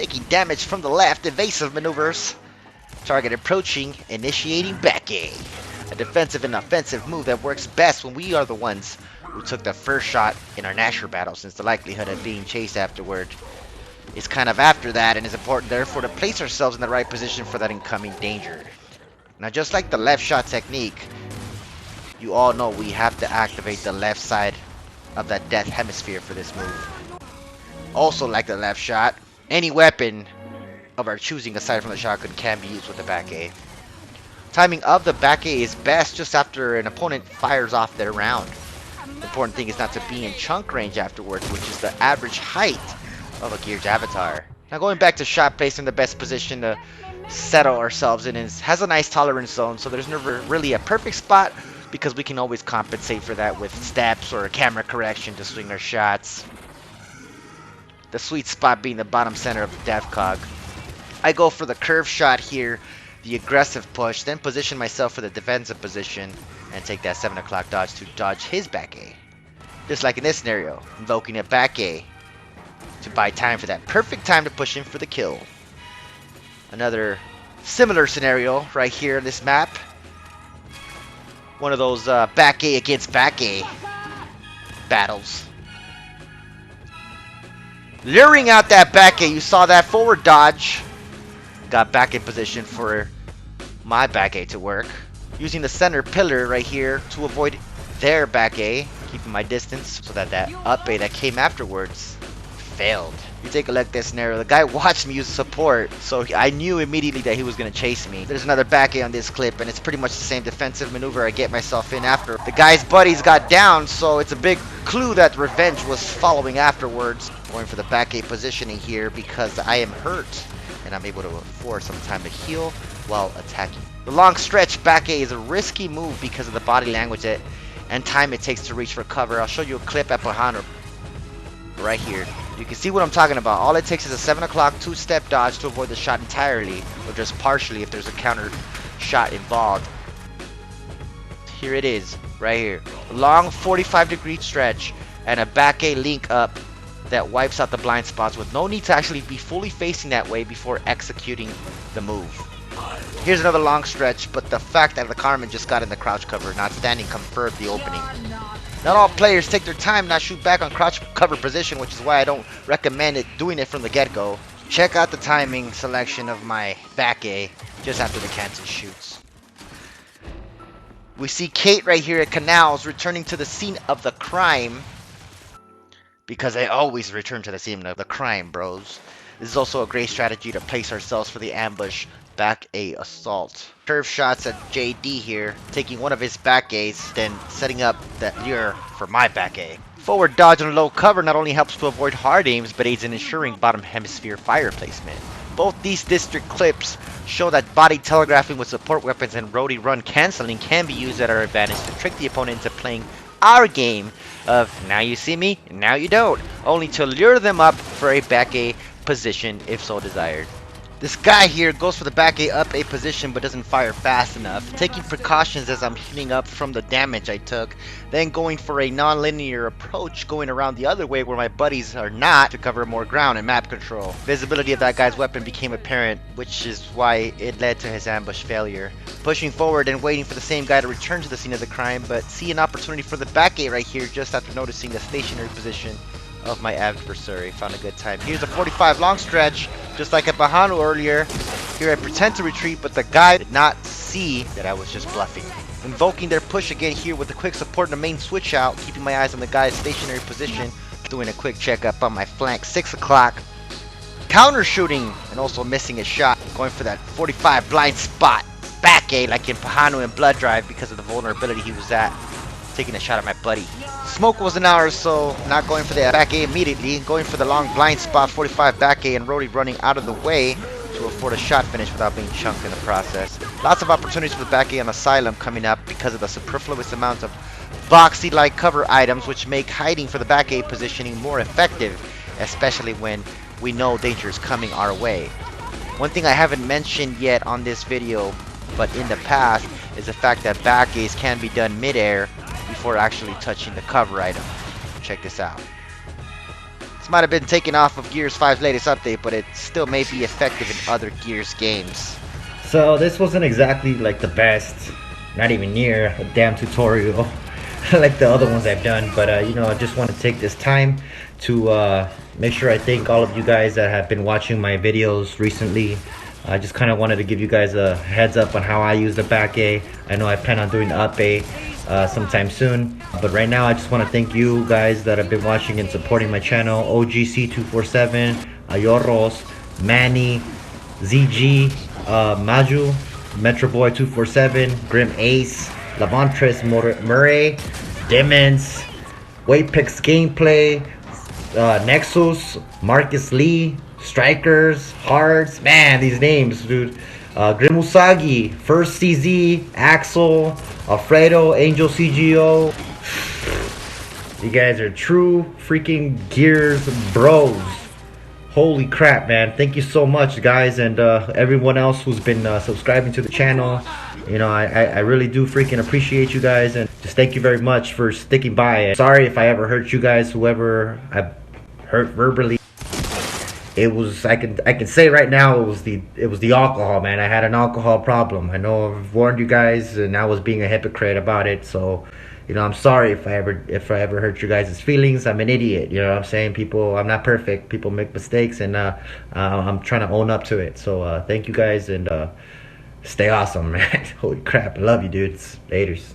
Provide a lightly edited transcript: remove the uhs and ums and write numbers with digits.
taking damage from the left, evasive maneuvers. Target approaching, initiating back A. A defensive and offensive move that works best when we are the ones who took the first shot in our Nashor battle, since the likelihood of being chased afterward is kind of after that, and it's important therefore to place ourselves in the right position for that incoming danger. Now, just like the left shot technique, you all know we have to activate the left side of that death hemisphere for this move. Also, like the left shot, any weapon of our choosing aside from the shotgun can be used with the back A. Timing of the back A is best just after an opponent fires off their round. The important thing is not to be in chunk range afterwards, which is the average height of a geared avatar. Now, going back to shot placing, the best position to settle ourselves in has a nice tolerance zone, so there's never really a perfect spot because we can always compensate for that with steps or a camera correction to swing our shots. The sweet spot being the bottom center of the death cog. I go for the curve shot here, the aggressive push, then position myself for the defensive position and take that 7 o'clock dodge to dodge his back A. Just like in this scenario, invoking a back A to buy time for that perfect time to push in for the kill. Another similar scenario right here in this map. One of those back A against back A battles. Luring out that back A, you saw that forward dodge. Got back in position for my back A to work. Using the center pillar right here to avoid their back A. Keeping my distance so that that up A that came afterwards failed. You take a look at this scenario. The guy watched me use support, so I knew immediately that he was going to chase me. There's another back A on this clip, and it's pretty much the same defensive maneuver I get myself in after. The guy's buddies got down, so it's a big clue that revenge was following afterwards. Going for the back A positioning here because I am hurt, and I'm able to afford some time to heal while attacking. The long stretch back A is a risky move because of the body language and time it takes to reach for cover. I'll show you a clip at Pahano right here. You can see what I'm talking about. All it takes is a 7 o'clock two-step dodge to avoid the shot entirely, or just partially if there's a counter shot involved. Here it is, right here. A long 45-degree stretch and a back A link up that wipes out the blind spots with no need to actually be fully facing that way before executing the move. Here's another long stretch, but the fact that the Carmen just got in the crouch cover, not standing, confirmed the opening. Not all players take their time, not shoot back on crouch cover position, which is why I don't recommend doing it from the get-go. Check out the timing selection of my back A just after the cancel shoots. We see Kate right here at Canals returning to the scene of the crime. Because I always return to the scene of the crime, bros. This is also a great strategy to place ourselves for the ambush back A assault. Curve shots at JD here, taking one of his back A's, then setting up that lure for my back A. Forward dodge on low cover not only helps to avoid hard aims, but aids in ensuring bottom hemisphere fire placement. Both these district clips show that body telegraphing with support weapons and roadie run canceling can be used at our advantage to trick the opponent into playing our game of now you see me, now you don't, only to lure them up for a back A position if so desired. This guy here goes for the back A up A position but doesn't fire fast enough, taking precautions as I'm healing up from the damage I took, then going for a non-linear approach going around the other way where my buddies are not to cover more ground and map control. Visibility of that guy's weapon became apparent, which is why it led to his ambush failure. Pushing forward and waiting for the same guy to return to the scene of the crime, but see an opportunity for the back A right here just after noticing the stationary position of my adversary. Found a good time. Here's a 45 long stretch, just like at Bahano earlier. Here I pretend to retreat, but the guy did not see that I was just bluffing. Invoking their push again here with a quick support and a main switch out, keeping my eyes on the guy's stationary position, doing a quick checkup on my flank. 6 o'clock. Counter shooting and also missing a shot. Going for that 45 blind spot. Back A like in Pahano and Blood Drive because of the vulnerability he was at. Taking a shot at my buddy. Smoke was an hour, so not going for the back A immediately. Going for the long blind spot 45 back A and Rody running out of the way to afford a shot finish without being chunked in the process. Lots of opportunities for the back A on Asylum coming up because of the superfluous amount of boxy-like cover items which make hiding for the back A positioning more effective, especially when we know danger is coming our way. One thing I haven't mentioned yet on this video, but in the past, is the fact that back A's can be done mid-air before actually touching the cover item. Check this out. This might have been taken off of Gears 5's latest update, but it still may be effective in other Gears games. So this wasn't exactly like the best, not even near a damn tutorial like the other ones I've done, but you know, I just want to take this time to make sure I thank all of you guys that have been watching my videos recently. I just kind of wanted to give you guys a heads up on how I use the back A. I know I plan on doing the up A sometime soon, but right now I just want to thank you guys that have been watching and supporting my channel. OGC247, Ayoros, Manny, ZG, Maju, Metro Boy 247, Grim Ace, Lavantres Murray, Demons, Waypix Gameplay, Nexus, Marcus Lee, Strikers, Hearts. Man, these names, dude. Grim Usagi, First CZ, Axel, Alfredo, Angel CGO. You guys are true freaking Gears bros. Holy crap, man. Thank you so much, guys, and everyone else who's been subscribing to the channel. You know, I really do freaking appreciate you guys, and just thank you very much for sticking by. Sorry if I ever hurt you guys, whoever I hurt verbally. It was, I can say right now, it was the alcohol, man. I had an alcohol problem. I know I've warned you guys, and I was being a hypocrite about it, so you know, I'm sorry if I ever hurt your guys' feelings. I'm an idiot, you know what I'm saying? People, I'm not perfect. People make mistakes, and I'm trying to own up to it. So thank you guys, and stay awesome, man. Holy crap, I love you, dudes. Laters.